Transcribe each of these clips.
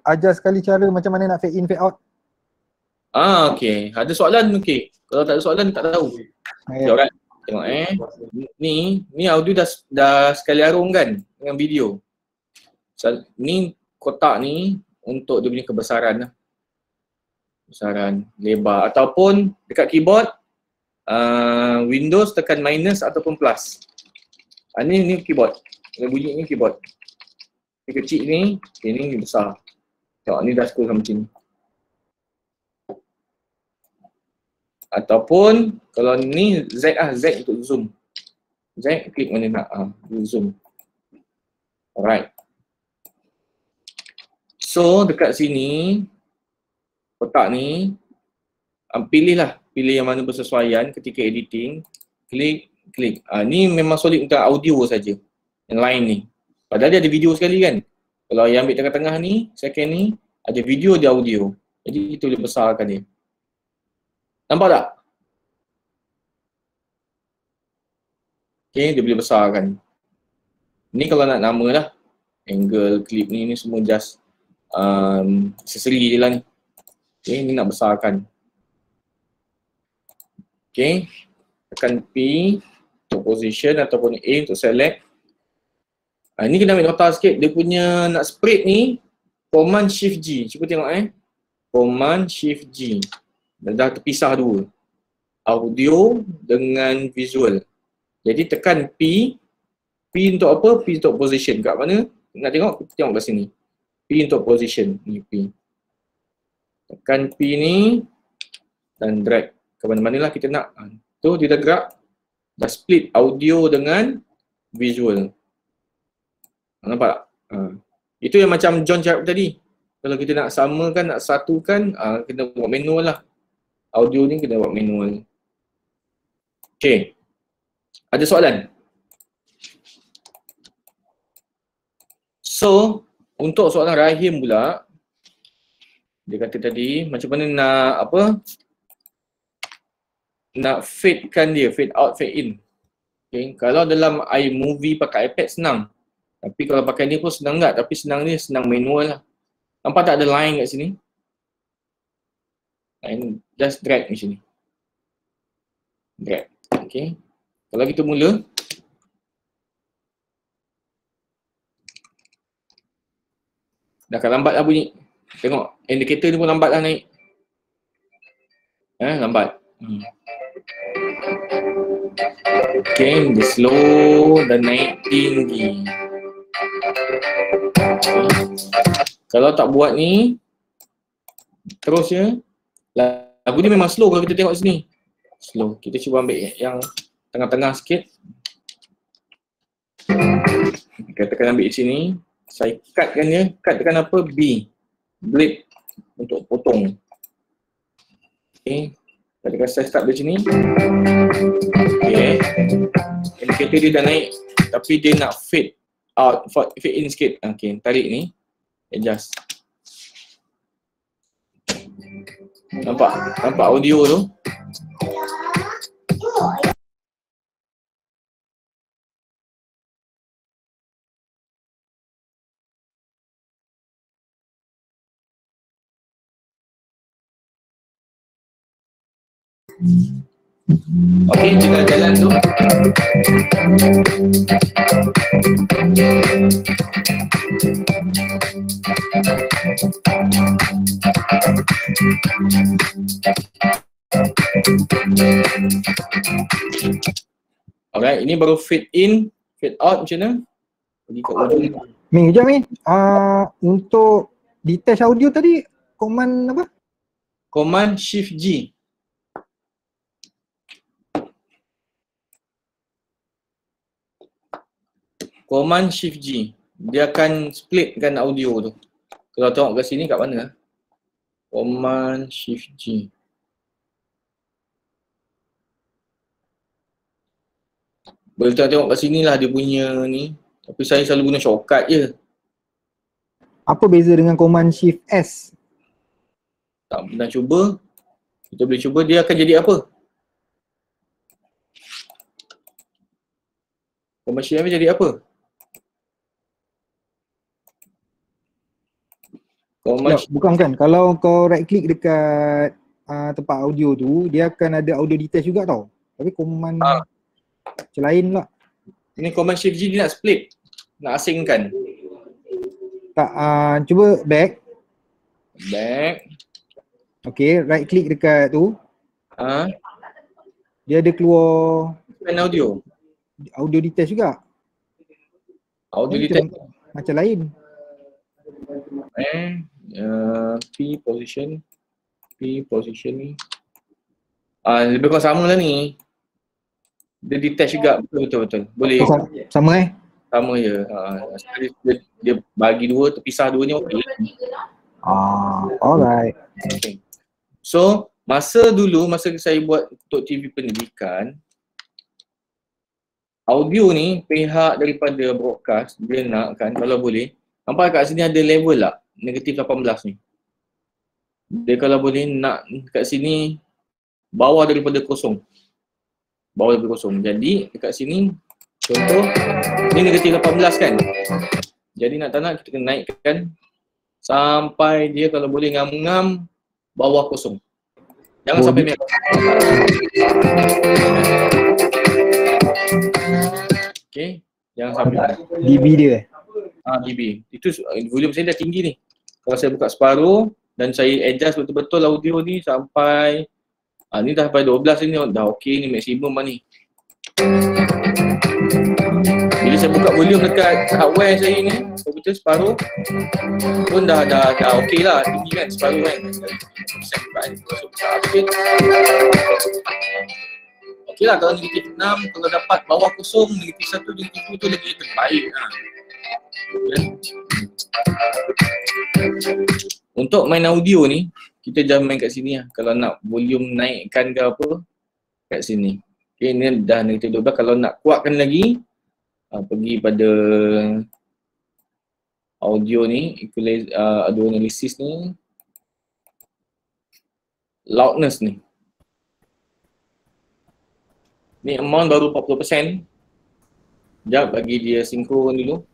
ajar sekali cara macam mana nak fade in, fade out. Okey. Ada soalan okey. Kalau tak ada soalan tak tahu. Okay, alright. Tengok Ni audio dah sekali arung kan dengan video. Ni kotak ni untuk dia punya kebesaran lah. Besaran, lebar ataupun dekat keyboard Windows tekan minus ataupun plus. Ni keyboard. Dia bunyi ni keyboard. Ni kecil ni, ni besar. Tengok ni dah scroll macam ni. Ataupun kalau ni Z Z untuk zoom. Z klik mana nak zoom. Alright. So dekat sini kotak ni pilih yang mana bersesuaian ketika editing. Klik. Ni memang solid untuk audio saja. Yang lain ni. Padahal dia ada video sekali kan. Kalau yang ambil tengah-tengah ni, second ni ada video, ada audio. Jadi itu dia besarkan dia. Nampak tak? Okay, dia boleh besarkan. Ni kalau nak nama lah. Angle, clip ni semua just accessory je lah ni. Okay, ni nak besarkan. Okay, tekan P untuk position ataupun A untuk select. Ni kena ambil nota sikit. Dia punya nak spread ni Command Shift G. Cuba tengok Command Shift G. Dah terpisah dua. Audio dengan visual. Jadi tekan P. P untuk apa? P untuk position. Kat mana? Nak tengok? Tengok kat sini. P untuk position. Ni P. Tekan P ni dan drag ke mana-mana lah kita nak. Tu dia dah gerak. Dah split audio dengan visual. Nampak tak? Itu yang macam John cakap tadi. Kalau kita nak samakan, nak satukan, kena buat manual lah. Audio ni kena buat manual. Okay. Ada soalan? So, untuk soalan Rahim pula, dia kata tadi, macam mana nak nak fadekan dia, fade out, fade in. Okay. Kalau dalam iMovie pakai iPad senang. Tapi kalau pakai ni pun senang tak? Tapi senang ni senang manual lah. Nampak tak ada line kat sini? Line, just drag macam ni. Drag. Okay. Kalau kita mula. Dah akan lambat lah bunyi. Tengok, indikator ni pun lambat lah naik. Lambat. Okay, dia slow dan naik tinggi. Kalau tak buat ni terus ya, lagu ni memang slow kalau kita tengok sini. Slow. Kita cuba ambil yang tengah-tengah sikit. Kita tekan ambil sini. Saya cutkan dia. Cut tekan apa? B. Blade untuk potong. Okay. Kita saya start dari sini. Okay. Indikator dia dah naik. Tapi dia nak fade out, fade in sikit. Okay, tarik ni. Adjust. Nampak? Nampak audio tu? Okey, kita jalan tu. Alright, ini baru fade in, fade out macam mana? Pergi kat ujung. Min, kejap Min. Untuk detach audio tadi, command apa? Command Shift G. Command Shift G. Dia akan splitkan audio tu. Kalau tengok kat sini kat mana? Command Shift G. Boleh tengok kat sini lah dia punya ni. Tapi saya selalu guna shortcut je. Apa beza dengan command Shift S? Tak pernah cuba. Kita boleh cuba dia akan jadi apa? Command Shift S jadi apa? Command Bukan. Kalau kau right click dekat tempat audio tu, dia akan ada audio detach juga tau. Tapi command macam lain pula. Ini Command Shift G dia nak split. Nak asingkan. Tak, cuba back. Back. Okay, right click dekat tu. Dia ada keluar Main audio. audio detach juga. Audio Macam, detach. macam lain. P position ni. Lebih kurang sama lah ni. Dia detach juga. Betul. Boleh. Sama Sama je. Dia bagi dua, terpisah dua ni okey. Alright. Okay. So, masa saya buat untuk TV pendidikan, audio ni pihak daripada broadcast, dia nak kan kalau boleh, nampak kat sini ada level lah, negatif 18 ni. Dia kalau boleh nak kat sini bawah daripada kosong. Jadi dekat sini, contoh, ni negatif 18 kan. Jadi nak tak nak kita kena naikkan sampai dia kalau boleh ngam-ngam bawah kosong. Jangan sampai merah. Okay, jangan sampai. dB dia dB. Itu volume saya dah tinggi ni. Kalau saya buka separuh dan saya adjust betul-betul audio ni sampai ni dah sampai 12 ni dah okey ni, maksimum lah ni. Bila saya buka volume dekat hardware saya ni, komputer separuh pun dah okey lah, tinggi kan, separuh kan. Okey lah kalau negatif 6, kalau dapat bawah kosong, negatif 1, negatif 2 tu lagi terbaik lah. Untuk main audio ni, kita jangan main kat sini lah. Kalau nak volume naikkan ke apa, kat sini. Okay, ni dah negatif 12. Kalau nak kuatkan lagi, pergi pada audio ni, audio analysis ni, loudness ni. Ni amount baru 40%. Sekejap bagi dia sinkron dulu.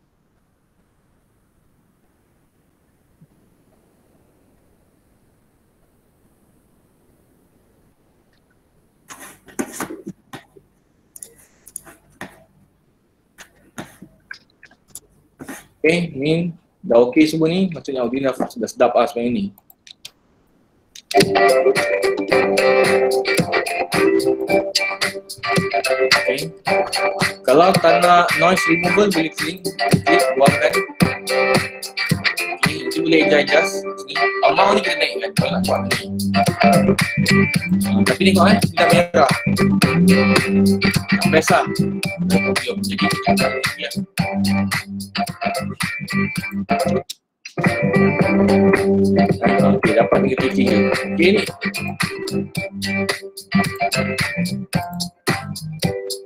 Okay, ni dah okey semua ni. Maksudnya audio dah sedap lah sebenarnya ni. Okay. Kalau tak nak noise removal, boleh klik buangkan. Okay, itu boleh adjust. Ni, amount ni kena naikkan kalau nak buat ni. Tapi tengok dia dah merah. Best lah. Jadi kita tak lagi lah. Okay, dapat negatif 3. Okay ni.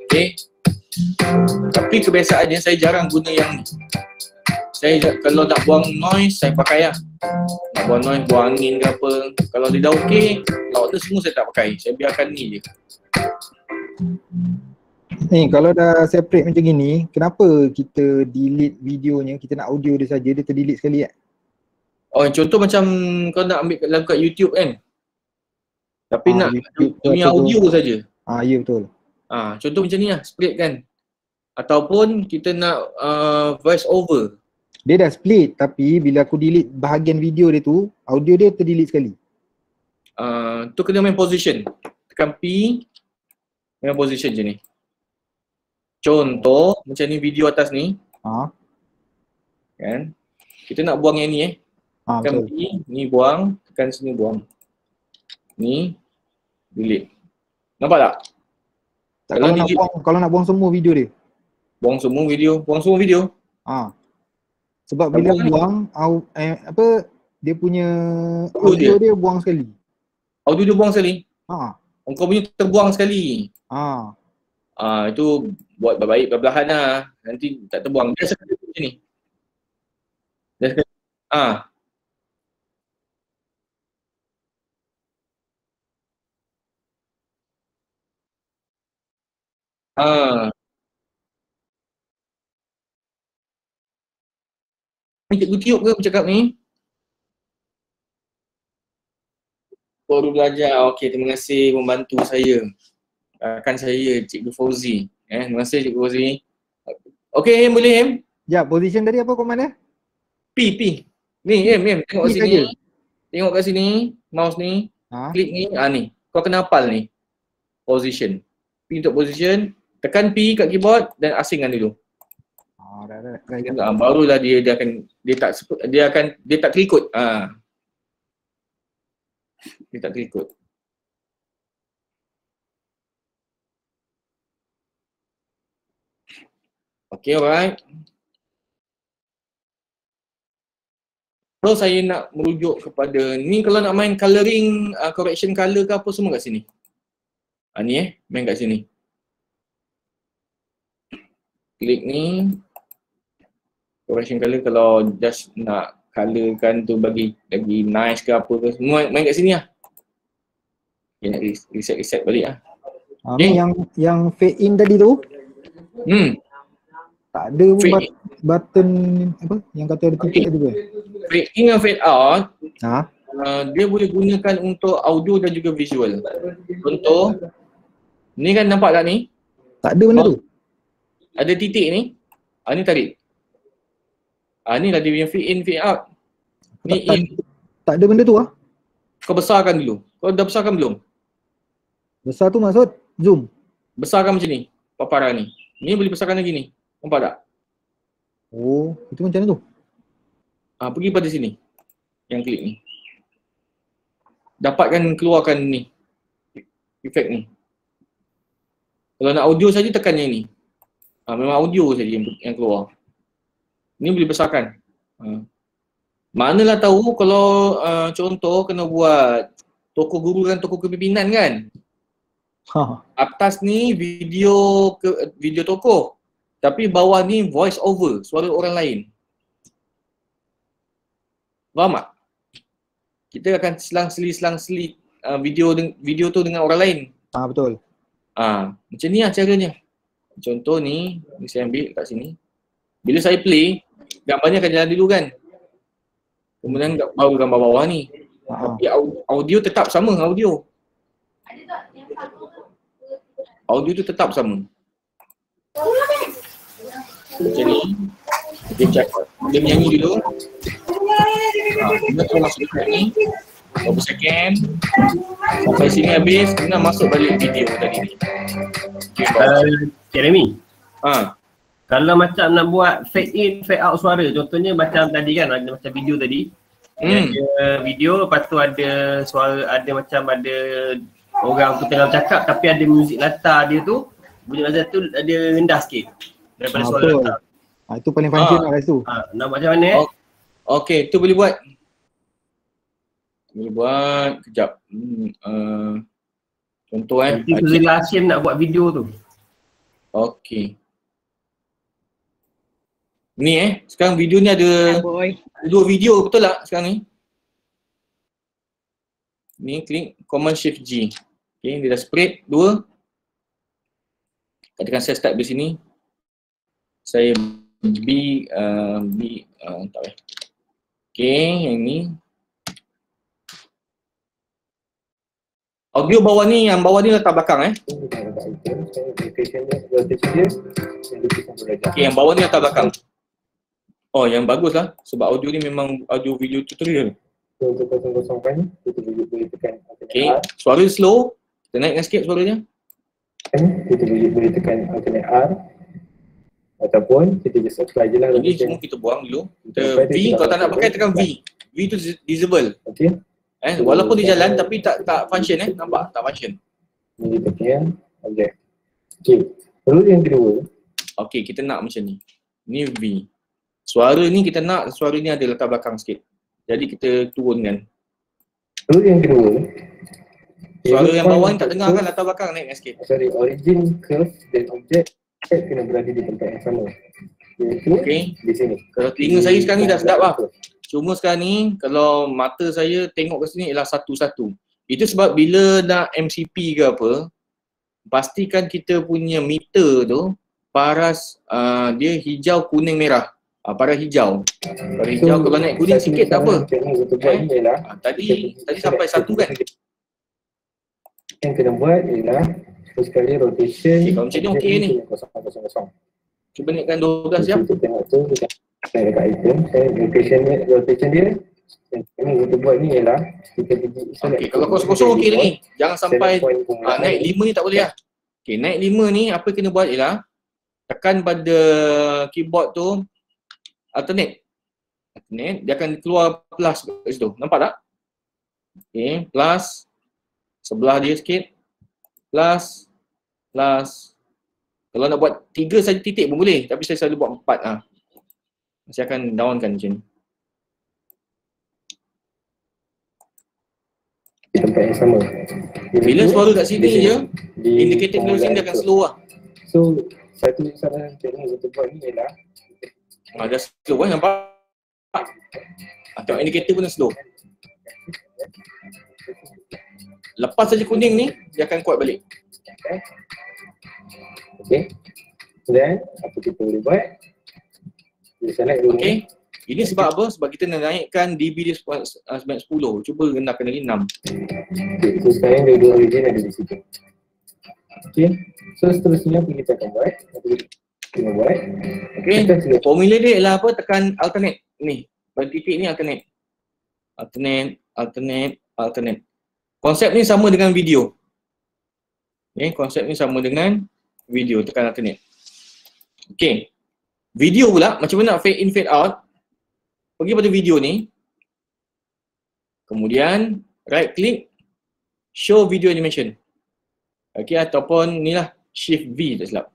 Okay. Tapi kebiasaannya saya jarang guna yang ni. Saya kalau nak buang noise, saya pakai lah. Nak buang noise, buang angin ke apa. Kalau dia dah okey, loudness semua saya tak pakai. Saya biarkan ni je. Ni kalau dah separate macam gini, kenapa kita delete videonya, kita nak audio dia saja, dia terdelete sekali kan? Oh, contoh macam kau nak ambil lagu kat YouTube kan. Tapi nak YouTube punya audio saja. Ya betul. Contoh macam ni lah, split kan. Ataupun kita nak voice over. Dia dah split tapi bila aku delete bahagian video dia tu, audio dia terdelete sekali. Tu kena main position. Tekan P, main position je ni. Contoh macam ni video atas ni. Kan. Kita nak buang yang ni tekan P, ni buang, tekan sini buang. Ni delete. Nampak tak? Kalau nak buang semua video dia. Buang semua video. Sebab bila buang dia punya audio dia buang sekali. Audio dia buang sekali? Kau punya terbuang sekali. Itu buat baik perlahan lah. Nanti tak terbuang. Dia sekali macam ni. Dia sekali. Ni cikgu tiup ke bercakap ni? baru belajar. Okey, terima kasih membantu saya. Rakan saya, Cikgu Fauzi. Terima kasih Cikgu Fauzi. Okey, Em boleh Em? Sekejap, position tadi apa command dia? P. Ni Em, tengok P sini. saja? Tengok kat sini, mouse ni. Klik ni, ni. Kau kena hafal ni. Position. P untuk position. Tekan P kat keyboard dan asingkan dulu. Barulah dia tak terikut. Dia tak terikut. Okay, alright. So saya nak merujuk kepada ni, kalau nak main colouring, correction colour ke apa semua kat sini. Ni main kat sini. Klik ni. Correction colour kalau just nak colourkan tu bagi lagi nice ke apa ke, semua main kat sini lah. Okay, nak reset balik lah. Okay. Yang fade in tadi tu tak ada button apa yang kata ada titik tadi ke? Fade in dan fade out dia boleh gunakan untuk audio dan juga visual. Contoh ni kan, nampak tak ni? Tak ada benda tu. Ada titik ni. Ni tarik. Ni lah dia punya fade in, fade out. Ni in. Tak ada benda tu Kau besarkan dulu. Kau dah besarkan belum? Besar tu maksud zoom. Besarkan macam ni, paparan ni. Ni boleh besarkan lagi ni. Nampak tak? Oh, itu macam mana tu? Pergi pada sini. Yang klik ni. Dapatkan, keluarkan ni. Efek ni. Kalau nak audio saja tekan yang ni. Memang audio saja yang keluar. Ni boleh besarkan. Manalah tahu kalau contoh kena buat toko guru dan toko kepimpinan kan. Atas ni video tokoh. Tapi bawah ni voice over, suara orang lain. Faham tak? Kita akan selang-seli video tu dengan orang lain. Betul. Macam ni lah caranya. Contoh ni saya ambil kat sini. Bila saya play, gambarnya akan jalan dulu kan. Kemudian baru gambar bawah ni. Tapi audio tetap sama, audio tu tetap sama. Macam ni. Dia menyanyi dulu. Kita masuk dekat ni. Berapa second. Sampai sini habis, kemudian masuk balik video tadi ni. Jeremy. Kalau macam nak buat fade in, fade out suara, contohnya macam tadi kan, ada macam video tadi. Ada video, lepas tu ada suara, ada orang tu tengah bercakap tapi ada muzik latar dia tu, bunyi latar tu ada rendah sikit daripada suara latar. Itu paling function lah kat situ. Nak macam mana? Okey, tu boleh buat. Kejap. Contoh nanti Zul Hashim nak buat video tu. Okey. Ni sekarang video ni ada 2 video, betul tak sekarang ni? Ni klik Command Shift G. Okay, dia dah spread 2. Katakan saya start dari sini. Saya tak boleh. Okay, yang ni. Audio bawah ni, yang bawah ni latar belakang Okay, yang bawah ni latar belakang. Oh, yang bagus lah. Sebab audio ni memang audio video tutorial. Okay, suara slow. Kita naikkan sikit suaranya. Kita boleh tekan alternate R. Ataupun kita just apply je lah. Jadi semua kita buang dulu. Kita V, kalau tak nak pakai tekan V. V tu disable. Okay. Walaupun dia jalan tapi tak function nampak? Tak function. Ini tekan objek. Okay. Perlu yang kedua. Okay, kita nak macam ni. Ni V. Suara ni kita nak, suara ni ada latar belakang sikit. Jadi kita turunkan. Perlu yang kedua. Suara yang bawah ni tak dengar kan, latar belakang naikkan sikit. Origin, curve dan objek kena berada di tempat yang sama. Okay. Di sini. Kalau telinga saya sekarang ni dah sedap lah. Cuma sekarang ni kalau mata saya tengok ke sini ialah satu-satu. Itu sebab bila nak MCP ke apa, pastikan kita punya meter tu paras dia hijau, kuning, merah. Paras hijau. Paras hijau, kalau naik kuning sikit tak apa. Tadi sampai 1 kan. yang kena buat ialah first kali rotation. Okay, kalau macam ni okey ni. 0,0,0. Cuba naikkan 12 jap. Kita tengok tu, kita naik dekat item. Rotation dia, yang kita buat ni ialah kita pergi Okey, kalau kosong-kosong okey lagi. Jangan sampai naik 5 ni tak boleh lah. Okey, naik 5 ni apa kena buat ialah tekan pada keyboard tu alternate. Alternate, dia akan keluar plus kat situ. Nampak tak? Okey, plus sebelah dia sikit. Plus. Kalau nak buat 3 saja titik pun boleh, tapi saya selalu buat 4 lah. Saya akan downkan macam ni. di tempat yang sama. Bila suara kat sini je, indikator closing dia akan slow lah. So, satu saran teknik untuk buat ni ialah Dah slow kan, nampak? Tengok indikator pun dah slow. Lepas saja kuning ni, dia akan kuat balik. okay. Dan apa kita boleh buat? Kita select dulu. Okay. Ini sebab apa? Sebab kita nak naikkan DB dia sebanyak 10. Cuba rendahkan lagi 6. Okay. So sekarang dia dua region ada di situ. Okay. So seterusnya apa kita akan buat? Okay. Formula dia ialah apa? Tekan alternate. Ni. Pada titik ni alternate. Alternate. Konsep ni sama dengan video. Okay. Konsep ni sama dengan video. Tekan alternate. Okay. Video pula, macam mana nak fade in, fade out. Pergi pada video ni. Kemudian, right click. Show video animation. Okay, ataupun ni lah. Shift V, tak silap.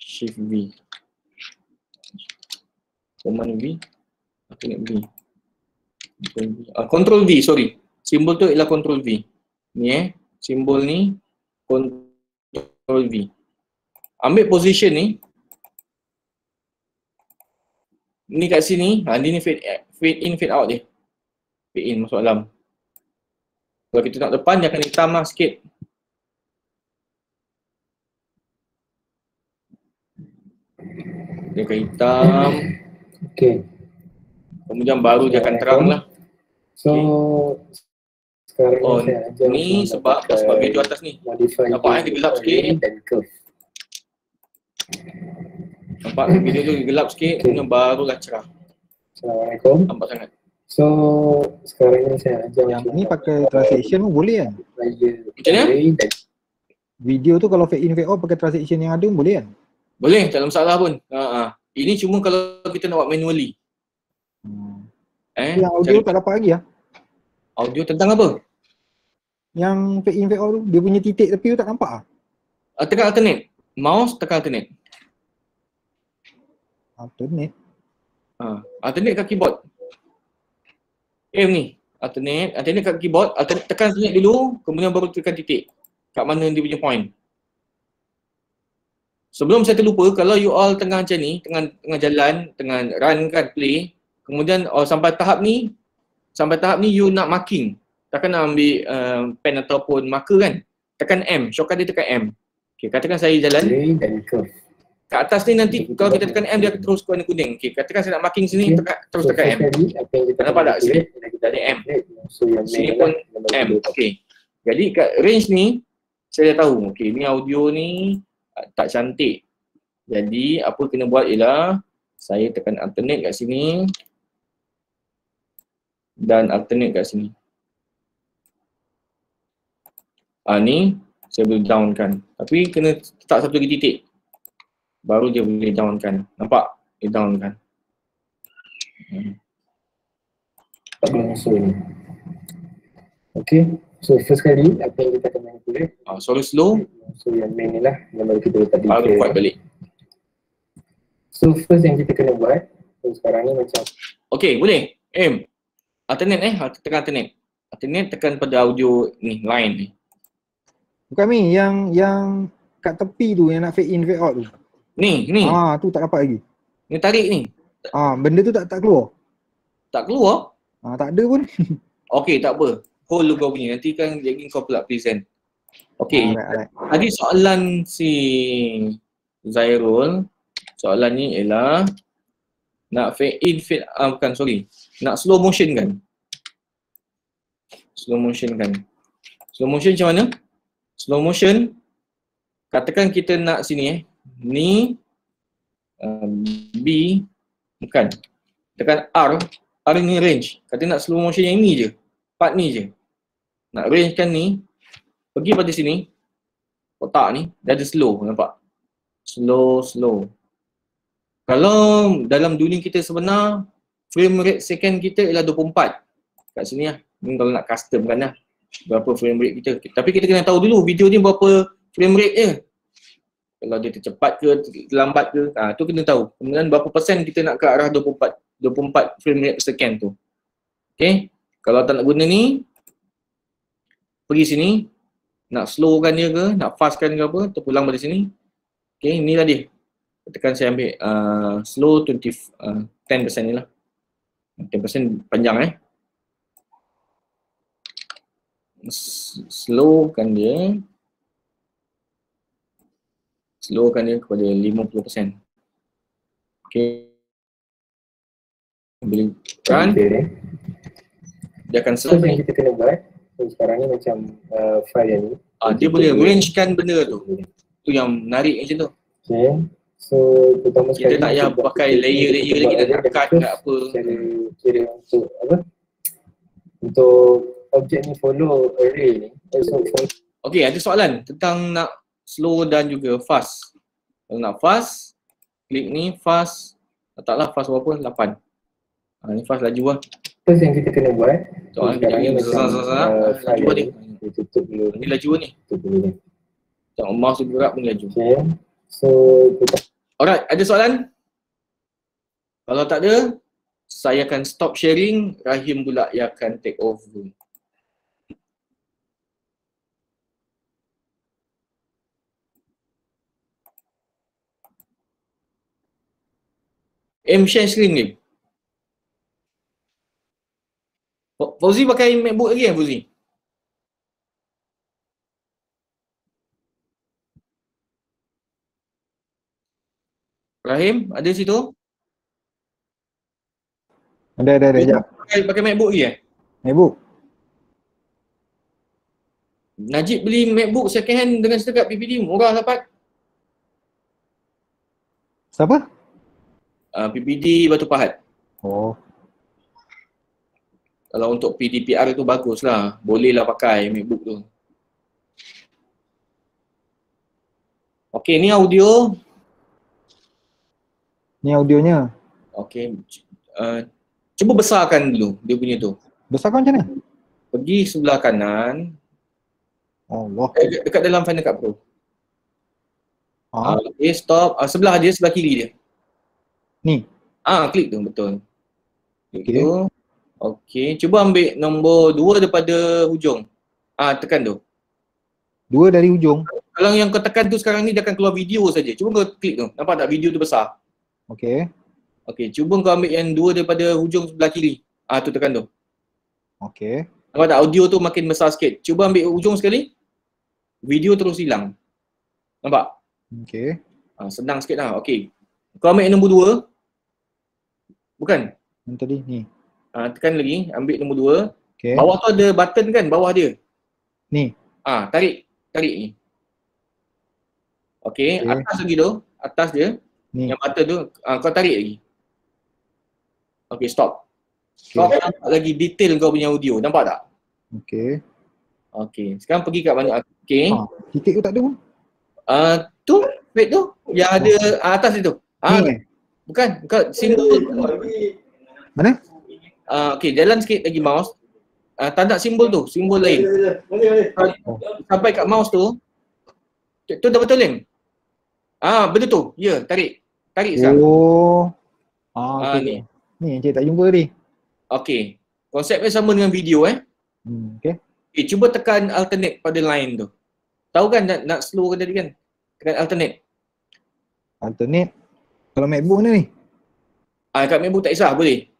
Shift V. Command V. Alternate V. Control V, sorry. Simbol tu ialah Control V. Ni simbol ni Control V. Ambil position ni. Ni kat sini, ni fade in, fade out dia. Fade in masuk dalam. Kalau kita nak depan, dia akan hitam lah sikit. Dia akan hitam. Okay. Kemudian baru dia akan terang lah. So, sekarang ni sebab video atas ni. Nampak dia gelap sikit. Nampak video tu gelap sikit, kemudian barulah cerah. Assalamualaikum. Nampak sangat. So, sekarang ni saya ajar Yang ni pakai transition pun boleh kan? Macam mana? Video tu kalau fade in, fade out pakai transition yang ada pun boleh kan? Boleh, tak ada masalah pun. Ini cuma kalau kita nak buat manually. Yang audio tak dapat lagi lah. Audio tentang apa? Yang fade in, fade out tu, dia punya titik tepi tu tak nampak lah. Tekan alternate. Mouse tekan alternate. Alternate? Alternate kat keyboard. Ni. Alternate kat keyboard. Alternate tekan select dulu, kemudian baru tekan titik. Kat mana dia punya point. Sebelum saya terlupa, kalau you all tengah macam ni, tengah jalan, tengah run kan, play, kemudian sampai tahap ni you nak marking. Takkan nak ambil pen ataupun marker kan. Tekan M, shortcut dia tekan M. Okay, katakan saya jalan. Kat atas ni nanti kalau kita tekan M, dia akan terus warna kuning. Okay, katakan saya nak marking sini, terus tekan M. Nampak tak sini? Jadi M. Sini pun M. Okay. Jadi kat range ni, saya dah tahu. Okay, ni audio ni tak cantik. Jadi apa kena buat ialah saya tekan alternate kat sini dan alternate kat sini. Ni saya boleh downkan. Tapi kena letak satu lagi titik. Baru dia boleh downkan. Nampak? Dia downkan. Tak boleh masuk ni. Okay. So first kali apa yang kita akan manipulate. Suara slow. So yang main ni lah. Yang baru kita letak baru kuat balik. So first yang kita kena buat. So sekarang ni macam. Okay, boleh. Alternate tekan alternate. Alternate tekan pada audio ni, line ni. Bukan Mi, yang kat tepi tu yang nak fade in, fade out tu. Ni. Tu tak dapat lagi. Ni tarik ni. Benda tu tak keluar. Tak keluar? Tak ada pun. Okay, tak apa. Hold lu kau punya. Nanti kan jadi kau pula present. Okay. Alright. Tadi soalan si Zairul. Soalan ni ialah nak fade in, fade out. Nak slow motion kan? Slow motion kan? Slow motion macam mana? Slow motion, katakan kita nak sini ni B, bukan. Tekan R ni range. Kata nak slow motion yang ni je. Part ni je. Nak range kan ni, pergi pada sini, kotak ni, dia ada slow, nampak? Slow. Kalau dalam dunia kita sebenar, frame rate second kita ialah 24. Kat sini lah. Ni kalau nak custom kan lah. Berapa frame rate kita. Tapi kita kena tahu dulu video ni berapa frame rate je. Kalau dia tercepat ke, terlambat ke, tu kena tahu. Kemudian berapa persen kita nak ke arah 24 frame rate per second tu. Okay. Kalau tak nak guna ni, pergi sini, nak slowkan dia ke, nak fastkan ke apa, terpulang pada sini. Okay, inilah dia. Tekan saya ambil slow 10% ni lah. 10% panjang Slowkan dia. Slowkan dia kepada 50%. Okay. Bila kan, dia akan So yang selesai. kita kena buat, sekarang ni macam file yang ni. Dia boleh rangekan benda tu. Tu yang menarik macam tu. Okay. So pertama Kita tak payah kita pakai layer-layer lagi, nak cut ke apa. Kira untuk apa? Untuk objek ni follow array ni. So Okay, ada soalan tentang nak slow dan juga fast. Kalau nak fast, klik ni fast. Letaklah fast berapa? 8. Ni fast laju lah. first yang kita kena buat, Soalan kejap ni, laju ni. kita tutup dulu Ni laju ni. tutup dulu ni. Tengok mouse tu gerak pun laju. Okay. So kita Alright, ada soalan? Kalau tak ada, saya akan stop sharing. Rahim pula yang akan take over. Share screen ni. Fauzi pakai MacBook lagi kan Fauzi? Rahim, ada situ? Ada, sekejap. Pakai MacBook lagi MacBook. Najib beli MacBook second hand dengan setakat PPD, murah dapat. Siapa? PPD Batu Pahat. Oh, Kalau untuk PDPR tu bagus lah. Boleh lah pakai MacBook tu. Okay, ni audio. ni audionya. Okay. Cuba besarkan dulu dia punya tu. Besarkan macam mana? Pergi sebelah kanan. Allah. Dekat dalam Final Cut Pro. Ha? Okay, stop. Sebelah dia, sebelah kiri dia. Ni. Klik tu, betul. Klik Okay. tu. Okay, cuba ambil nombor 2 daripada hujung. Tekan tu. 2 dari ujung. Kalau yang kau tekan tu sekarang ni dia akan keluar video saja. Cuba kau klik tu. Nampak tak video tu besar? Okey. Okay, cuba kau ambil yang 2 daripada hujung sebelah kiri. Tu tekan tu. Okey. Nampak tak? Audio tu makin besar sikit. Cuba ambil ujung sekali. Video terus hilang. Nampak? Okey. Senang sikit lah. Okay. Kau ambil yang nombor 2. Bukan? Yang tadi ni. Tekan lagi. Ambil nombor 2. Okey. Bawah tu ada button kan? Bawah dia. Ni. Tarik ni. Okay. Okay. Atas lagi tu. Atas dia. Ni. Yang button tu. Kau tarik lagi. Okay, stop. Kau nampak lagi detail kau punya audio. Nampak tak? Okey. Okay. Sekarang pergi kat mana? Okay. Titik tu tak ada pun. Tu. Wait tu. Yang ada atas itu. Ni. Bukan. Simbol. Mana? Okay. Jalan sikit lagi mouse. Tanda simbol tu. Simbol lain. Sampai kat mouse tu. Tu dah betul kan? Betul tu. Ya, tarik. Tarik sekarang. Oh. Ni. Okay. Ni yang cik tak jumpa tadi. Okay. Konsepnya sama dengan video Okey. Okay, cuba tekan alternate pada line tu. Tahu kan nak slow ke tadi kan? Tekan alternate. Alternate. Kalau MacBook mana ni? Kat MacBook tak kisah, boleh.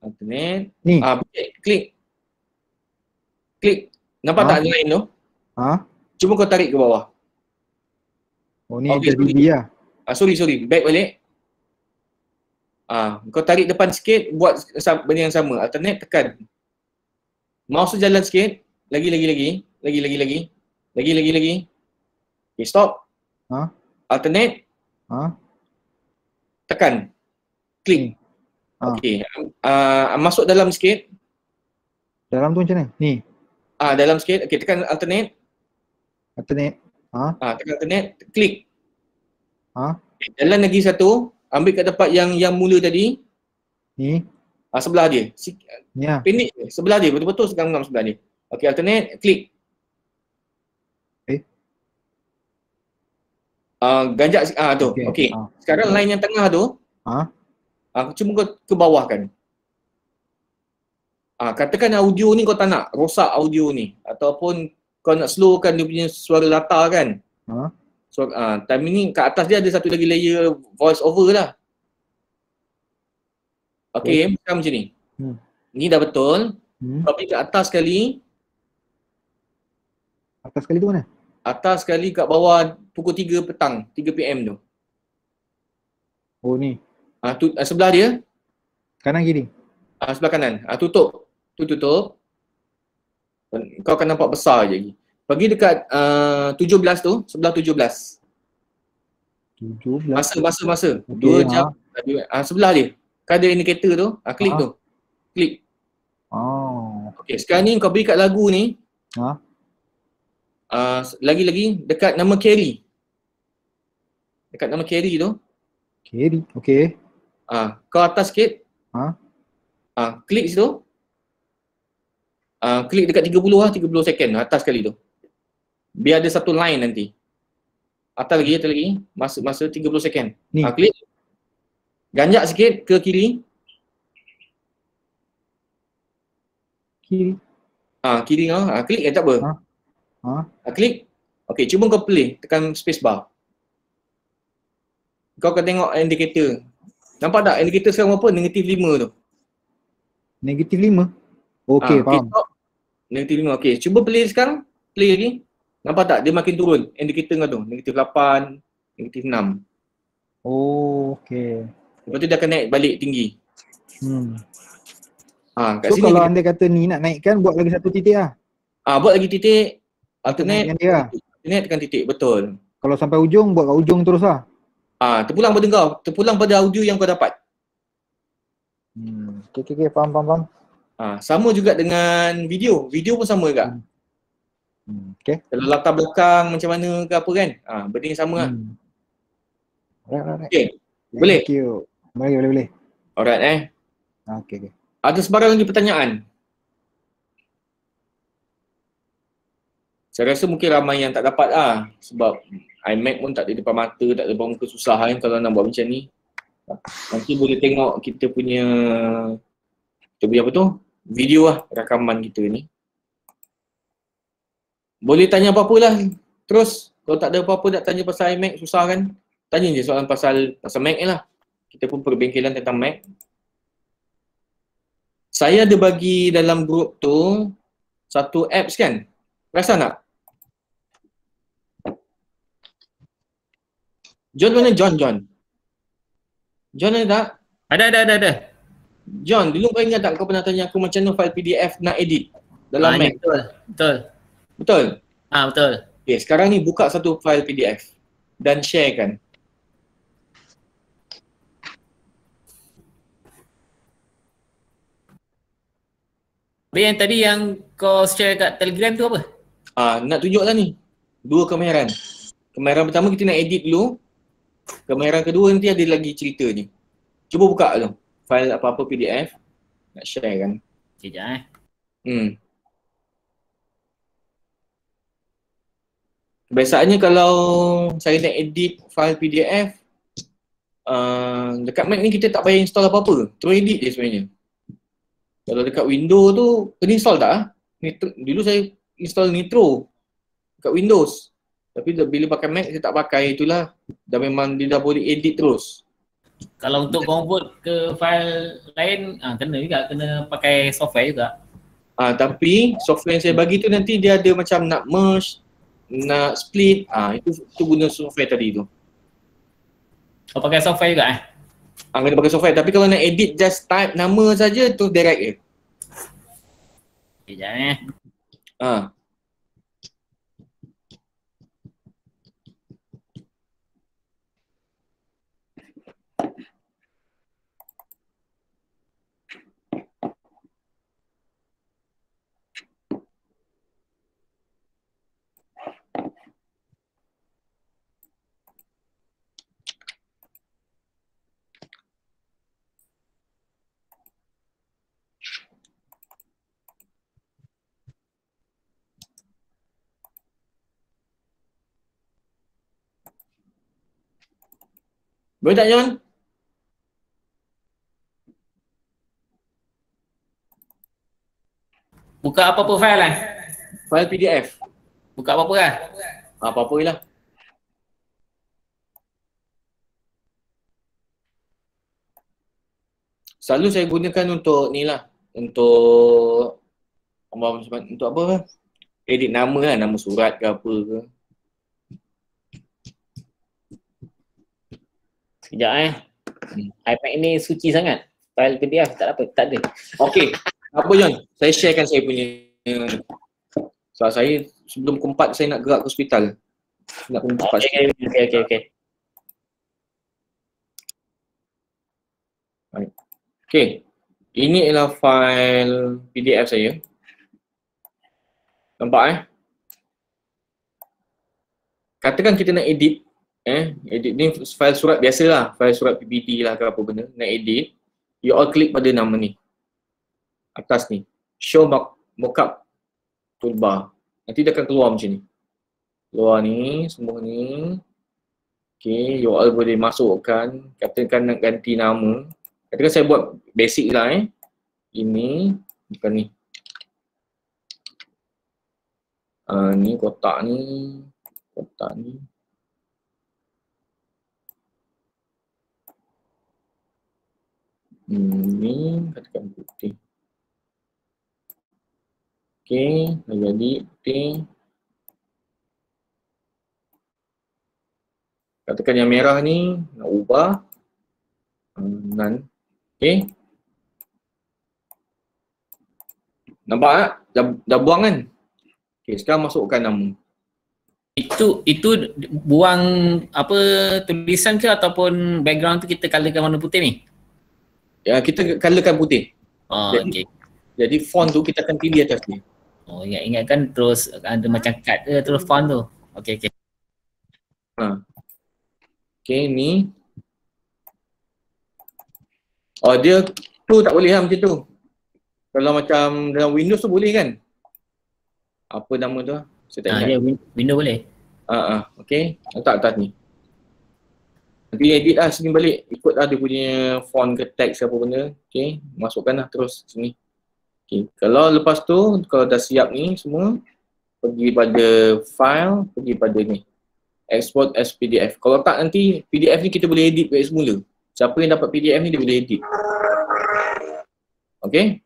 Alternate. Ni. Klik. Klik. Nampak tak line tu? Cuba kau tarik ke bawah. Oh ni Okay, HDD lah. Sorry. Back balik. Kau tarik depan sikit, buat benda yang sama. Alternate, tekan. Mouse tu jalan sikit. Lagi. Lagi. Okay, stop. Ha? Alternate. Ha? Tekan. Klik. Ha. Okay. Masuk dalam sikit. Dalam tu macam mana? Ni. Dalam sikit. Okay, tekan alternate. Alternate. Ha? Tekan alternate. Klik. Ha? Okay, jalan lagi satu. Ambil kat tempat yang mula tadi. Ni. Sebelah dia. Ni lah. Pendek je. Sebelah dia. Betul-betul segang-gam sebelah dia. Okay, alternate. Klik. Ganjak. Tu. Okay. Sekarang line yang tengah tu. Cuma kau ke bawah kan. Katakan audio ni kau tak nak rosak audio ni. Ataupun kau nak slowkan dia punya suara latar kan. So, time ni kat atas dia ada satu lagi layer voice over lah. Okay, sekarang macam ni. Ni dah betul. Kau pergi kat atas sekali. Atas sekali tu mana? Atas sekali kat bawah pukul 3 petang, 3 PM tu. Oh ni. Sebelah dia. Kanan kiri. Sebelah kanan. Tutup. Tu tutup. Kau akan nampak besar je lagi. Pergi dekat 17 tu, sebelah 17. 17. Masa. Okay, 2 jam. Sebelah dia. Kan ada indikator tu. Klik tu. Klik. Okay, sekarang ni kau pergi kat lagu ni. Lagi-lagi dekat nama Carrie. Dekat nama Carrie tu. Carrie. Okay. Kau atas sikit. Klik situ. Klik dekat 30 second atas sekali tu. Biar ada satu line nanti. Atas lagi. Masa 30 second. Klik. Ganjak sikit ke kiri. Kiri. Kiri klik tak apa. Klik. Okay, cuba kau play. Tekan space bar. Kau akan tengok indikator. Nampak tak indikator sekarang berapa? -5 tu. -5? Okay, faham. -5. Okay, cuba play sekarang. Play lagi. Nampak tak? Dia makin turun indikator kau tu. -8, -6. Okay. Lepas tu dia akan naik balik tinggi. Kat So sini kalau anda kata ni nak naikkan, buat lagi satu titik lah. Buat lagi titik. Alternate. Alternate Tekan titik. Betul. Kalau sampai ujung, buat kat ujung terus lah. Terpulang pada kau. Terpulang pada audio yang kau dapat. Okay, faham. Sama juga dengan video. Video pun sama juga. Okay. Kalau latar belakang macam mana ke apa kan. Benda yang sama lah. Alright. Okay. Boleh? Thank you. Boleh. Alright Okay. Ada sebarang lagi pertanyaan? Saya rasa mungkin ramai yang tak dapat sebab iMac pun tak ada depan mata, tak ada depan muka, susah kan kalau nak buat macam ni. Nanti boleh tengok kita punya apa tu? Video rakaman kita ni. Boleh tanya apa-apa lah. Terus kalau tak ada apa-apa nak tanya pasal iMac susah kan? Tanya je soalan pasal Mac lah. Kita pun perbengkelan tentang Mac. Saya ada bagi dalam grup tu satu apps kan? Rasa tak? John mana John? John ada tak? Ada. John, dulu kau ingat tak kau pernah tanya aku macam mana file PDF nak edit dalam Mac? Betul. Betul? Betul. Okay, sekarang ni buka satu file PDF dan share kan. Yang tadi yang kau share kat Telegram tu apa? Nak tunjuklah ni. 2 kemahiran. Kemahiran pertama kita nak edit dulu. Kemahiran kedua nanti ada lagi cerita ni. Cuba buka tu. File apa-apa PDF. Nak share kan. Sekejap Biasanya kalau saya nak edit file PDF, dekat Mac ni kita tak payah install apa-apa. Terus edit je sebenarnya. Kalau dekat Windows tu, kena install tak? Dulu saya install Nitro dekat Windows. Tapi bila pakai Mac, saya tak pakai, itulah. Dah memang dia dah boleh edit terus. Kalau untuk convert ke file lain, kena juga, kena pakai software juga. Tapi software yang saya bagi tu nanti dia ada macam nak merge, nak split, itu guna software tadi tu. Kau pakai software juga Kena pakai software, tapi kalau nak edit just type nama saja tu direct je. Sekejap Boleh tak John? Buka apa-apa file kan? File PDF. Buka apa-apa kan? Apa-apa je lah. Selalu saya gunakan untuk ni lah. Untuk apa? Edit nama lah, nama surat ke apa ke. Sekejap iPad ni suci sangat. File PDF tak apa, tak ada. Okey. Apa John? Saya sharekan saya punya. So, saya sebelum pukul 4 saya nak gerak ke hospital. Nak pukul 4 sikit. Okey. Okey. Ini adalah file PDF saya. Nampak Katakan kita nak edit. Edit ni file surat biasa lah. File surat PPT lah ke apa benda. Nak edit. You all klik pada nama ni. Atas ni. Show mockup toolbar. Nanti dia akan keluar macam ni. Keluar ni, semua ni. Okay, you all boleh masukkan. Katakan nak ganti nama. Katakan saya buat basic lah Ini, bukan ni. Ni kotak ni. Kotak ni. Ni katakan putih. Okey, dah jadi putih. Katakan yang merah ni nak ubah. None. Okey. Nampak tak? Dah buang kan? Okey, sekarang masukkan nama. Itu buang apa tulisan ke ataupun background tu kita colourkan warna putih ni? Ya, kita colourkan putih. Oh, Jadi- okey. Jadi font tu kita akan pilih atas ni. Oh, ingatkan terus ada macam cut ke terus font tu. Okey. Okey, ni. Oh, dia tu tak boleh lah macam tu. Kalau macam dalam Windows tu boleh kan? Apa nama tu? Saya tak ingat. Dia window boleh. Okey, letak atas ni. Nanti edit lah sini balik. Ikut lah dia punya font ke teks ke apa benda. Okey, masukkan lah terus sini. Okey, kalau lepas tu, kalau dah siap ni semua, pergi pada file, pergi pada ni. Export as PDF. Kalau tak nanti PDF ni kita boleh edit balik semula. Siapa yang dapat PDF ni dia boleh edit. Okey?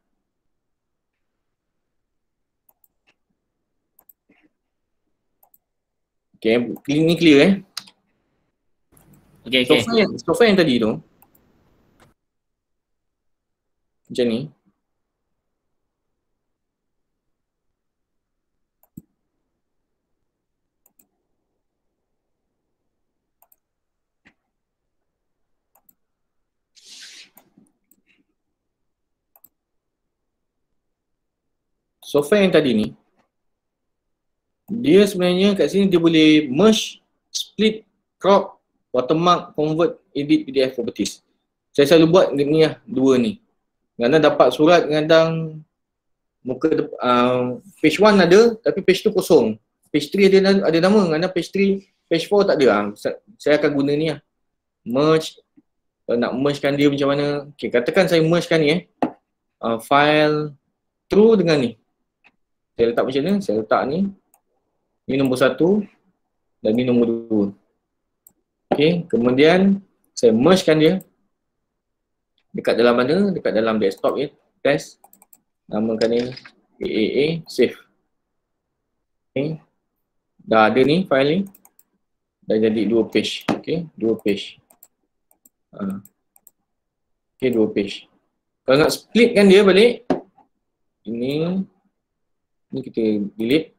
Okey, ni clear Okey. Software yang tadi tu macam ni. Software yang tadi ni dia sebenarnya kat sini dia boleh merge, split, crop, watermark, convert, edit PDF properties. Saya selalu buat ni lah, dua ni. Kadang dapat surat, kadang muka page 1 ada tapi page 2 kosong. Page 3 ada nama, kadang page 3, page 4 tak ada. Saya akan guna ni lah. Merge, nak mergekan dia macam mana. Okay, katakan saya mergekan ni file true dengan ni. Saya letak macam ni, saya letak ni. Ni nombor 1 dan ni nombor 2. Okay, kemudian saya mergekan dia. Dekat dalam mana? Dekat dalam desktop ya. Test. Namakan ni AAA, save. Okay. Dah ada ni file ni. Dah jadi 2 page. Okay, 2 page. Okay, 2 page. Kalau nak splitkan dia balik, ini kita delete.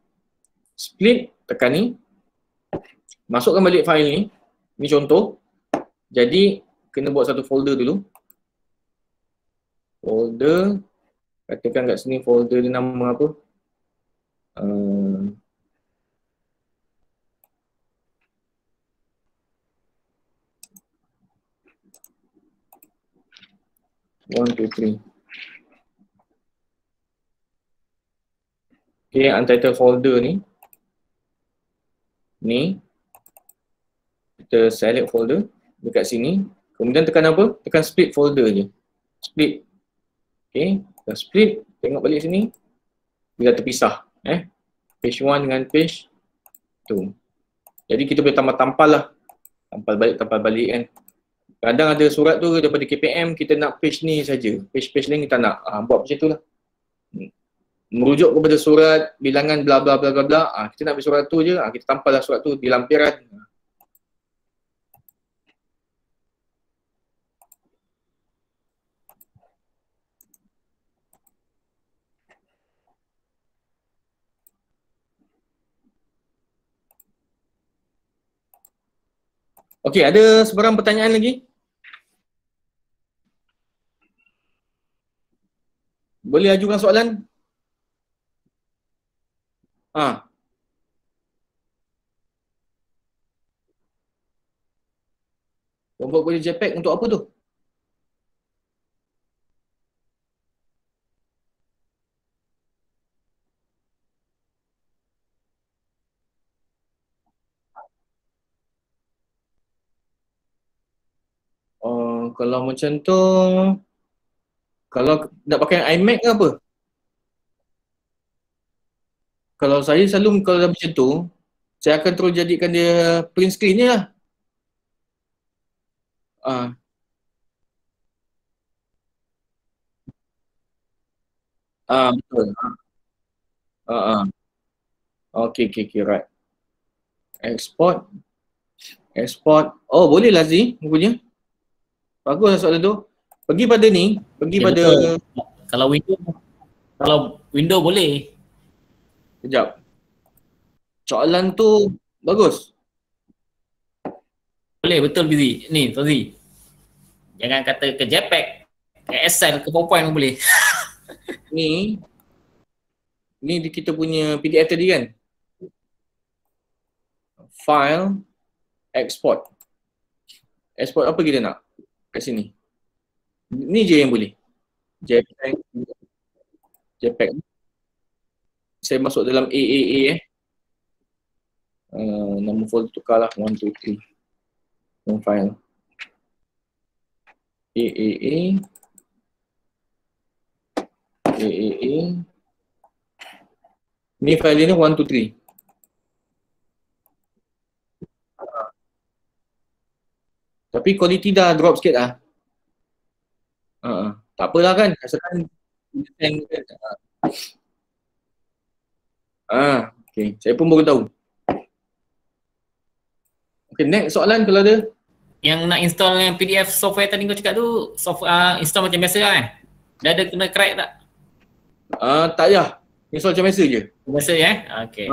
Split, tekan ni. Masukkan balik file ni. Ni contoh. Jadi, kena buat satu folder dulu. Folder. Katakan kat sini folder dia nama apa? One, two, three. Okay, untitled folder ni. Ni. Kita select folder. dekat sini. Kemudian tekan apa? Tekan split folder je. Split. Okay, dah split. Tengok balik sini. Dia dah terpisah. Page 1 dengan page 2. Jadi kita boleh tampal lah. Tampal balik kan. Kadang ada surat tu daripada KPM, kita nak page ni saja. Page lain kita nak. Buat macam tu lah. Merujuk kepada surat bilangan bla bla bla bla bla. Kita nak ambil surat tu je. Kita tampal lah surat tu di lampiran. Okey, ada sebarang pertanyaan lagi? Boleh ajukan soalan? Buat boleh JPEG untuk apa tu? Kalau macam tu, kalau nak pakai iMac ke apa? Kalau saya selalu kalau dah macam tu, saya akan terus jadikan dia print screen je lah. Betul. Okay, right. Export. Oh, boleh lah Zee, punya. Bagus lah soalan tu. Pergi pada ni, Betul. Kalau Windows boleh. Sekejap. Soalan tu bagus. Boleh, betul Fizi. Ni, Fizi. Jangan kata ke JPEG, ke Excel, ke PowerPoint pun boleh. Ni kita punya PDF tadi kan? File, export. Export apa kita nak? Kat sini. Ni je yang boleh. JPEG. Saya masuk dalam AAA nama folder tukarlah 1, 2, 3. Yang file. AAA. Ni file dia ni 1, 2, 3. Tapi kualiti dah drop sikit lah. Tak apalah kan, asalkan okay. Saya pun baru tahu. Okay, next soalan kalau ada. Yang nak install yang PDF software tadi kau cakap tu, software install macam biasa kan? Dah ada kena crack tak? Tak payah. Install macam biasa je. Biasa Okay.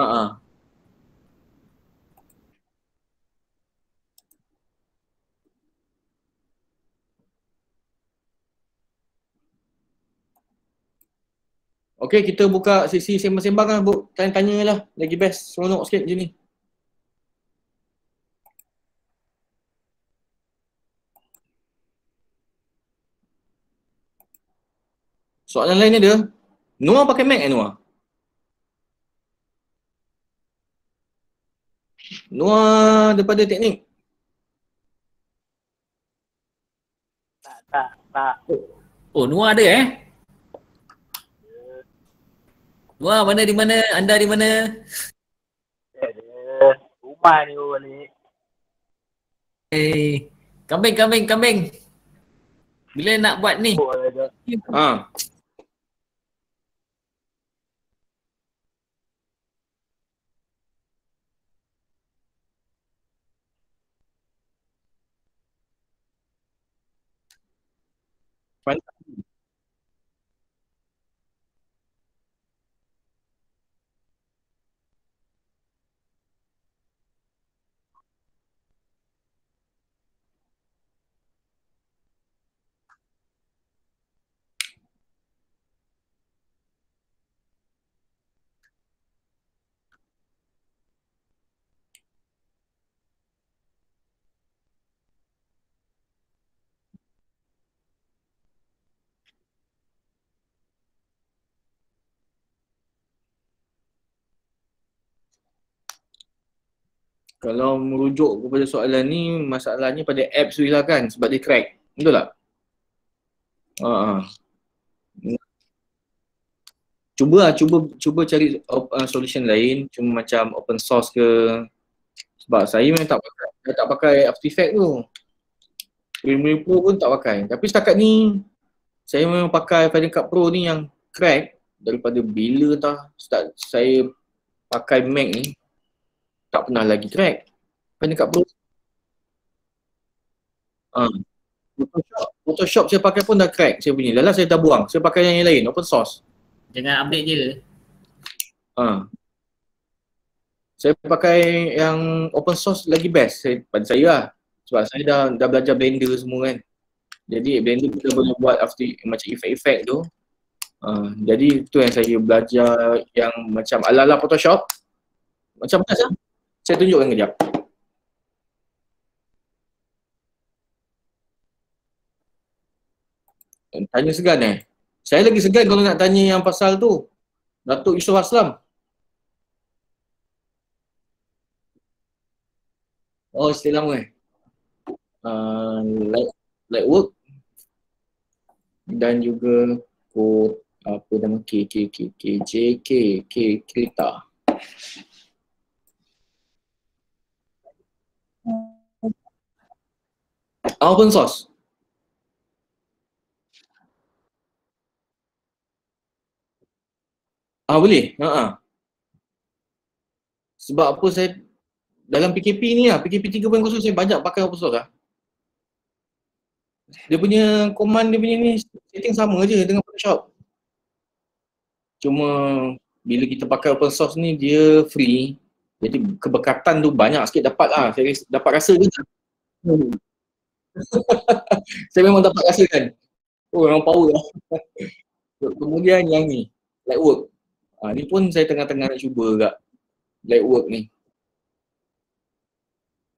Okay, kita buka sesi sembang-sembang lah, Bu. Tanya-tanya lah. Lagi best. Seronok sikit je ni. Soalan lain ada. Noah pakai Mac Noah? Noah daripada teknik? Tak. Oh, Noah ada Noah mana di mana? Anda di mana? Rumah ni balik. Kambing. Bila nak buat ni? Kalau merujuk kepada soalan ni, masalahnya pada apps tu lah kan, sebab dia crack. Betul tak? Cuba cari solution lain, cuma macam open source ke. Sebab saya memang tak pakai After Effects tu. Premiere Pro pun tak pakai. Tapi setakat ni saya memang pakai Final Cut Pro ni yang crack daripada bila start saya pakai Mac ni. Tak pernah lagi crack Final Cut Pro. Photoshop saya pakai pun dah crack saya punya. Dah lah saya dah buang. Saya pakai yang lain, open source. Jangan update je. Saya pakai yang open source lagi best pada saya lah. Sebab saya dah belajar Blender semua kan. Jadi Blender kita boleh buat macam efek-efek tu. Jadi tu yang saya belajar yang macam ala-ala Photoshop. Macam mana sah? Saya tunjukkan kejap. Tanya segan Saya lagi segan kalau nak tanya yang pasal tu. Datuk Yusof Aslam. Oh, istilah lama Lightwork dan juga kod apa nama Krita. Open source. Boleh. Sebab apa saya dalam PKP ni PKP 3.0 saya banyak pakai open source lah. Dia punya command dia punya ni setting sama je dengan Photoshop. Cuma bila kita pakai open source ni dia free. Jadi keberkatan tu banyak sikit dapat lah. Saya dapat rasa je. Saya memang dapat rasa kan. Oh, memang power lah. Kemudian yang ni, Lightwork. Ni pun saya tengah-tengah nak cuba agak. Lightwork ni.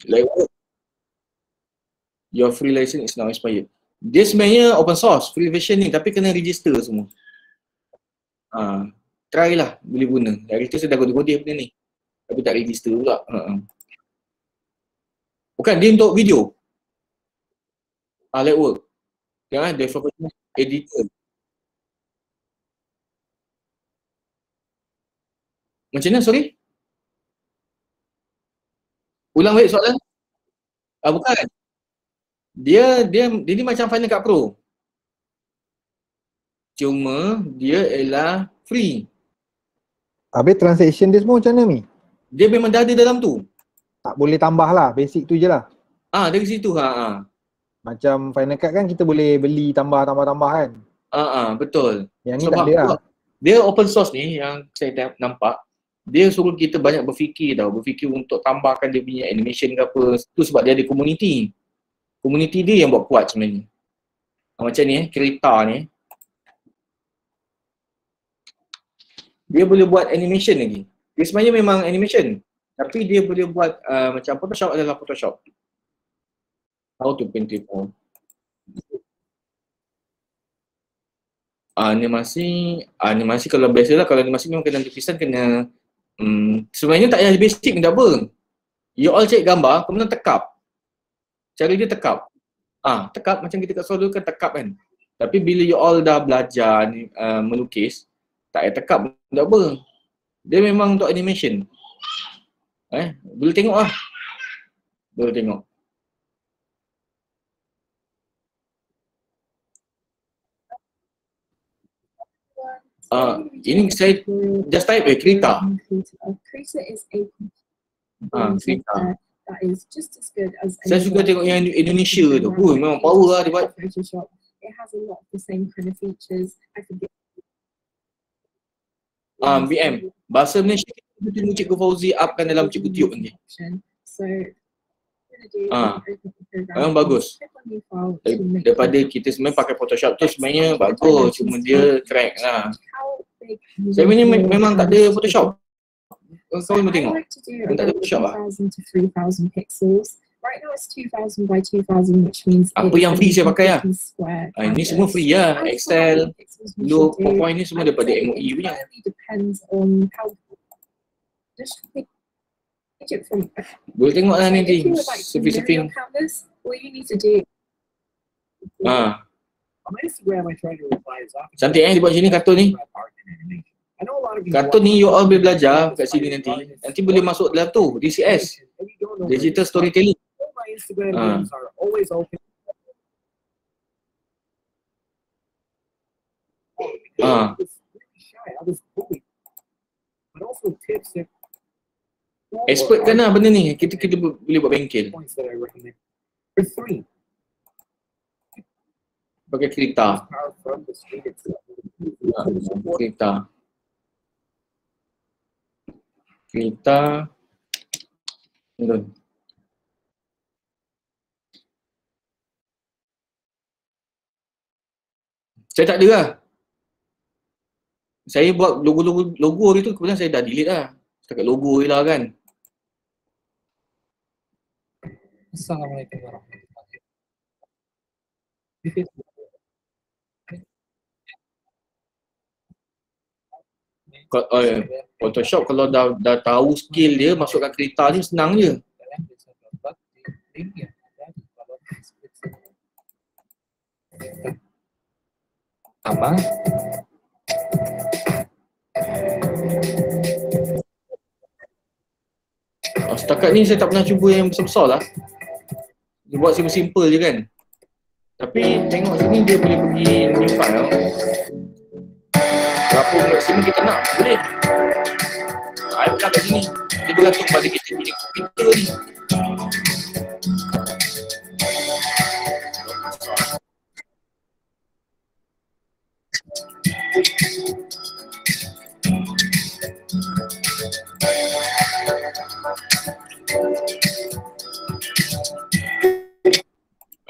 Lightwork. Your free license is now expired. Dia sebenarnya open source, free version ni, tapi kena register semua. Try lah boleh guna. Dari tu saya dah kode-kode benda ni. Tapi tak register pula. Bukan, dia untuk video. Lightwork. Dia professional editor. Macam mana, sorry? Ulang balik soalan? Bukan. Dia ni macam Final Cut Pro. Cuma dia ialah free. Habis transaction dia semua macam mana ni? Dia memang dah ada dalam tu. Tak boleh tambah lah, basic tu je lah. Dari situ Macam Final Cut kan kita boleh beli tambah kan? Betul. Yang ni tak ada lah. Dia open source ni yang saya nampak. Dia suruh kita banyak berfikir untuk tambahkan dia punya animation ke apa. Tu sebab dia ada community. Community dia yang buat kuat sebenarnya. Macam ni kereta ni. Dia boleh buat animation lagi. Dia sebenarnya memang animation. Tapi dia boleh buat macam Photoshop adalah Photoshop. How to paint it on. Animasi kalau biasalah, kalau animasi memang kena lukisan kena sebenarnya tak payah basic tak apa. You all cek gambar, kemudian tekap. Cara dia tekap. Tekap macam kita kat Solo kan tekap kan. Tapi bila you all dah belajar melukis, tak payah tekap tak apa. Dia memang untuk animation. Boleh tengok lah. Boleh tengok. Ini saya just type Krita. Krita is a Krita. that is just as good as Saya suka tengok yang Indonesia tu. Memang power lah dia buat. Photoshop. It has a lot of the same kind of features. I forget. BM. Bahasa Malaysia kita tunggu Cikgu Fauzi upkan dalam Cikgu Tiup nanti. So memang bagus. Daripada kita sebenarnya pakai Photoshop tu sebenarnya bagus, cuma dia crack lah. Saya memang tak ada Photoshop. Kau boleh tengok. Tak ada Photoshop lah. Right now it's 2000 by 2000, which means apa yang free saya pakai lah. Ini semua free lah. Excel, Look, PowerPoint ni semua daripada MOE punya. Depends on how Change it from Boleh tengok lah so nanti if you would like to mirror surfing-surfing. your canvas, all you need to do On my Instagram, I try to reply as often. Cantik dia buat sini kartun ni. I know a lot of you Kartun ni you all boleh belajar kat sini want nanti. to Nanti boleh masuk dalam tu, DCS, and you don't know where Digital to start. Storytelling. All my Instagram Ah. DMs are always open. Ah. I was really shy. I was bullied. But also tips that Expert kan lah benda ni. Kita boleh buat bengkel. points that I recommend. For 3, Pakai kereta. power from the street itself. Kereta. Kereta. Turun. Saya tak ada lah. Saya buat logo dia tu kemudian saya dah delete lah. Setakat logo je lah kan. Assalamualaikum warahmatullahi Photoshop kalau dah tahu skill dia masukkan kereta ni senang je. Apa? Setakat ni saya tak pernah cuba yang besar-besar lah. Dia buat simple-simple je kan. Tapi tengok sini dia boleh pergi new file. Berapa maksimum kita nak, boleh. I pernah kat sini. Dia bergantung pada kita punya komputer ni.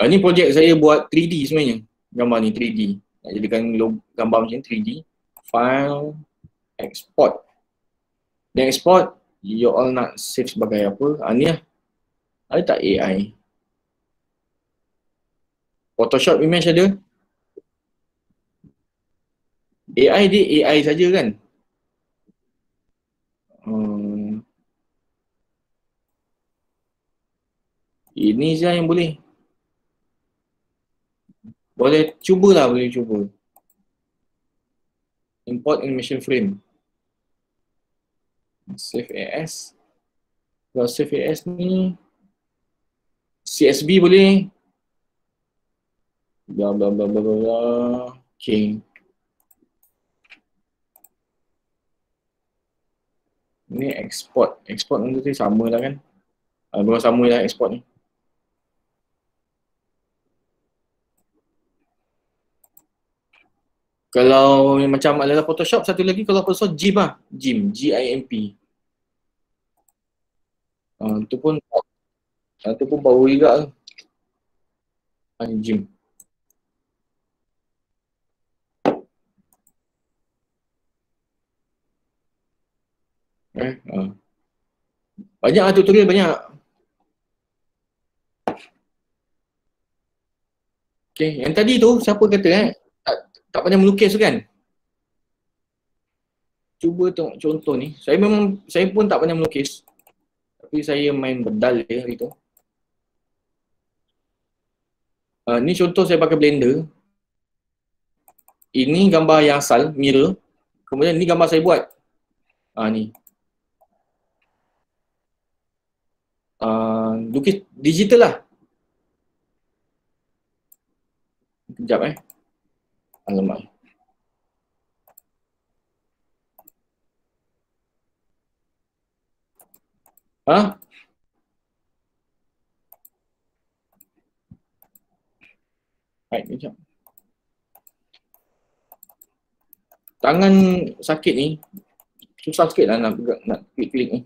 Ni projek saya buat 3D sebenarnya. Gambar ni 3D. Nak jadikan gambar macam 3D. File, export. Dan export, you all nak save sebagai apa? Ni lah. Ada tak AI? Photoshop image ada? AI dia AI saja kan? Ini saja yang boleh. Boleh cubalah, boleh cuba. Import animation frame. Save as. Kalau save as ni CSV boleh. Bla bla bla bla bla. Okay. Ni export. Export nanti sama lah kan. Bukan sama lah export ni. Kalau macam adalah Photoshop, satu lagi kalau Photoshop GIMP lah. GIMP, GIMP. Itu pun baru juga. GIMP. Banyak lah tutorial, banyak. Okay, yang tadi tu siapa kata tak pandai melukis tu kan? Cuba tengok contoh ni. Saya pun tak pandai melukis. Tapi saya main bedal je hari tu. Ni contoh saya pakai Blender. Ini gambar yang asal, mirror. Kemudian ni gambar saya buat. Ni. Lukis digital lah. Sekejap Alamak. Baik, sekejap. Tangan sakit ni. Susah sikit lah nak klik-klik ni.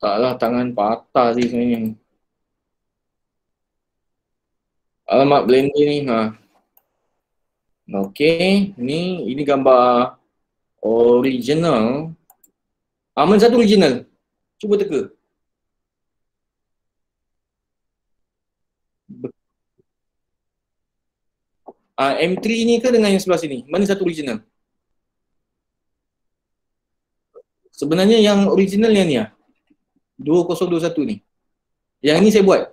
Taklah, tangan patah sih sebenarnya. Alamak, Blender ni. Okey, ini gambar original. Mana satu original? Cuba teka. M3 ni ke dengan yang sebelah sini? Mana satu original? Sebenarnya yang original yang ni 2021 ni. Yang ni saya buat.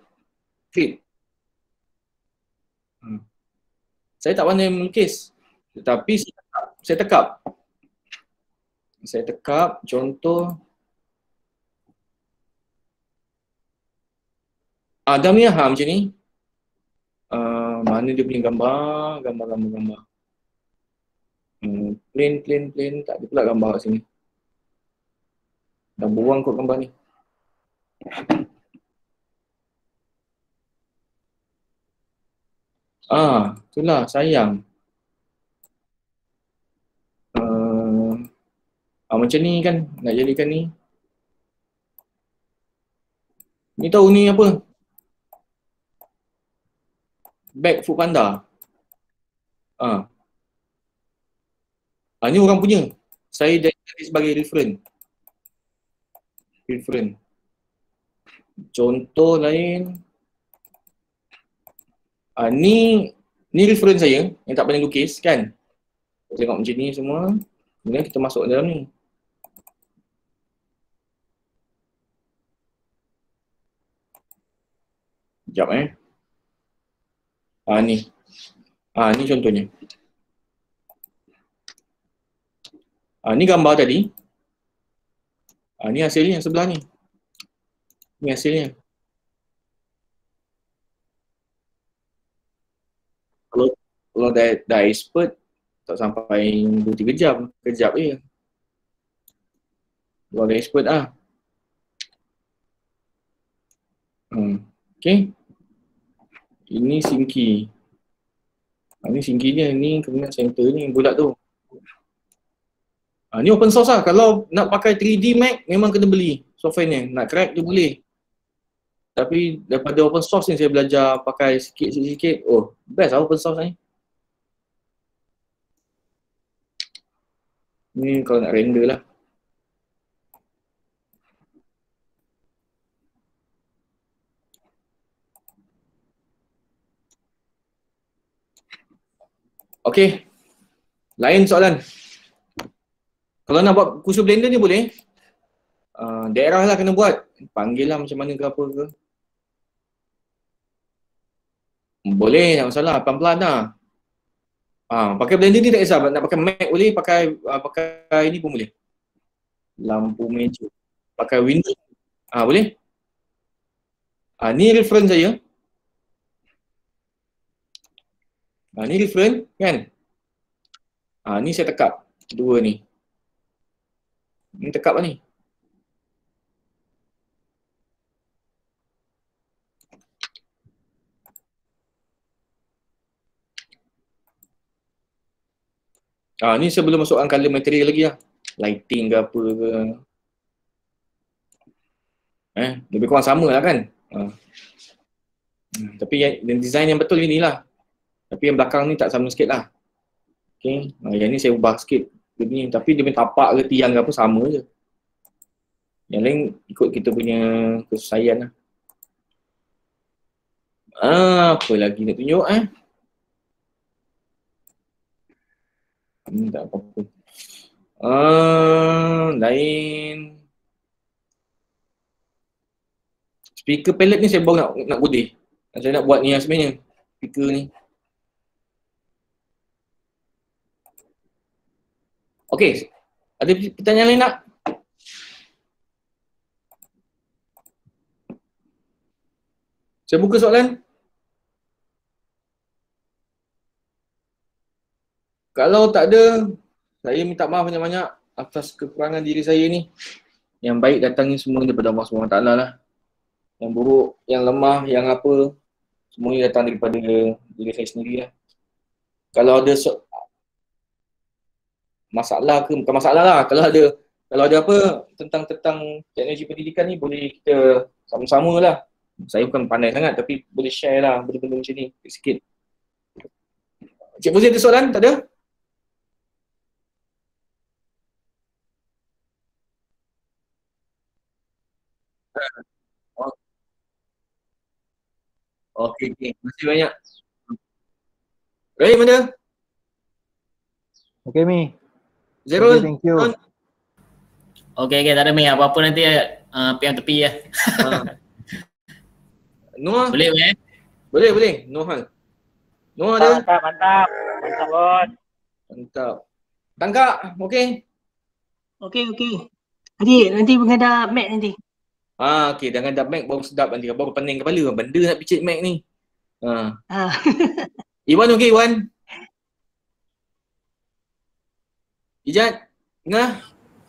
Fit. Saya tak pandai melukis. Tetapi saya tekap. Saya tekap contoh Adam ni macam ni. Mana dia punya gambar. Plain. Tak ada pula gambar kat sini. Dah buang kot gambar ni. Itulah sayang. Macam ni kan nak jadikan ni. Ni tahu ni apa? Bag Food Panda. Ni orang punya. Saya jadi sebagai reference. Contoh lain. Ni reference saya yang tak pandai lukis kan. Tengok macam ni semua. Kemudian kita masuk dalam ni. Sekejap ni. Ni contohnya. Ni gambar tadi. Ni hasilnya yang sebelah ni. Ni hasilnya. Kalau dah expert, tak sampai 2-3 jam. Kejap je. Kalau dah expert Okay. Ini Sinki. Ni Sinki dia. Ni kemudian center ni bulat tu. Ni open source Kalau nak pakai 3D Max memang kena beli software ni. Nak crack tu boleh. Tapi daripada open source ni saya belajar pakai sikit. Oh, best open source ni. Ni kalau nak render lah. Okay. Lain soalan. Kalau nak buat kursus Blender ni boleh. Daerah lah kena buat. Panggil lah macam mana ke apa ke. Boleh, tak masalah. Pelan-pelan lah. Pakai Blender ni tak kisah. Nak pakai Mac boleh, pakai ni pun boleh. Lampu meja. Pakai Windows. Boleh. Ni reference saya. Ni reference kan. Ni saya tekap. Dua ni. Ni tekap lah ni. Ni sebelum masukkan color material lagi lah. Lighting ke apa ke. Lebih kurang sama lah kan. Tapi yang design yang betul inilah. Tapi yang belakang ni tak sama sikit lah. Okay. Yang ni saya ubah sikit. Tapi dia punya tapak ke tiang ke apa sama je. Yang lain ikut kita punya kesesuaian lah. Apa lagi nak tunjuk tak apa-apa. Lain. Speaker palette ni saya baru nak godeh. Saya nak buat ni lah sebenarnya. Speaker ni. Okay. Ada pertanyaan lain tak? Saya buka soalan. Kalau tak ada, saya minta maaf banyak-banyak atas kekurangan diri saya ni. Yang baik datangnya semua daripada Allah SWT lah. Yang buruk, yang lemah, yang apa, semuanya datang daripada diri saya sendiri lah. Kalau ada masalah ke, bukan masalah lah. Kalau ada apa tentang teknologi pendidikan ni, boleh kita sama-sama lah. Saya bukan pandai sangat tapi boleh share lah benda-benda macam ni sikit. Cik Fuzil ada soalan? Tak ada? Okey. Terima kasih banyak. Rahim ada? Okay Mi. Zerul? Okay, thank you. Don? Okay, tak ada Mei. Apa-apa nanti PM tepi lah. Noah? Boleh Mei? Boleh. No hal. Noah ada? Mantap bos. Mantap. Tangkap, okey. Okey. Nanti menghadap Mac nanti. Okey, jangan dah Mac baru sedap nanti. Baru pening kepala. Benda nak picit Mac ni. Iwan okey, Iwan? Ijat? Ngah?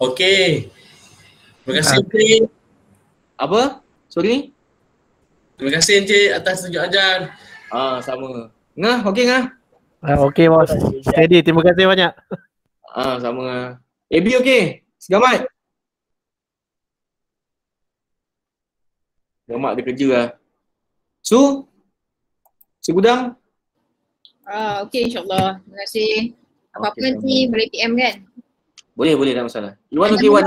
Okey. Terima kasih Encik. Apa? Sorry? Terima kasih Encik atas tunjuk ajar. Sama. Ngah, okey Ngah? Okey bos. Steady, terima kasih banyak. Sama. AB okey? Segamat? Segamat dia kerja lah. Su Gudang? Okey insyaAllah. Terima kasih. Apa-apa Okey, nanti boleh PM kan? Boleh, tak masalah. Iwan okey, Iwan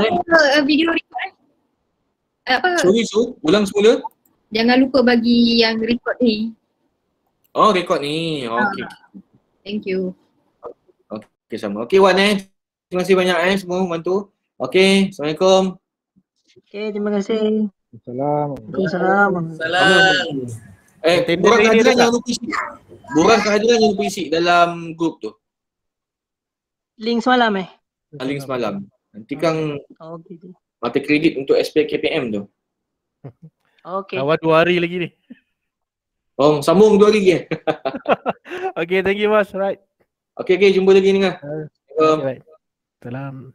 Video record apa? Sorry Su, ulang semula. Jangan lupa bagi yang record ni. Rekod ni. Okey. Thank you. Okey, sama. Okey Wan terima kasih banyak semua membantu. Okey, Assalamualaikum. Okey, terima kasih. Assalamualaikum. Salam. Borang kehadiran jangan lupa isi. Borang kehadiran jangan lupa isi dalam grup tu. Link semalam Link semalam. Nanti kan Okey. mata kredit untuk SPKPM tu. Okey. Awal 2 hari lagi ni. Sambung 2 hari lagi Okay, thank you bos. Right. Okey, jumpa lagi ni kan. Right. Salam.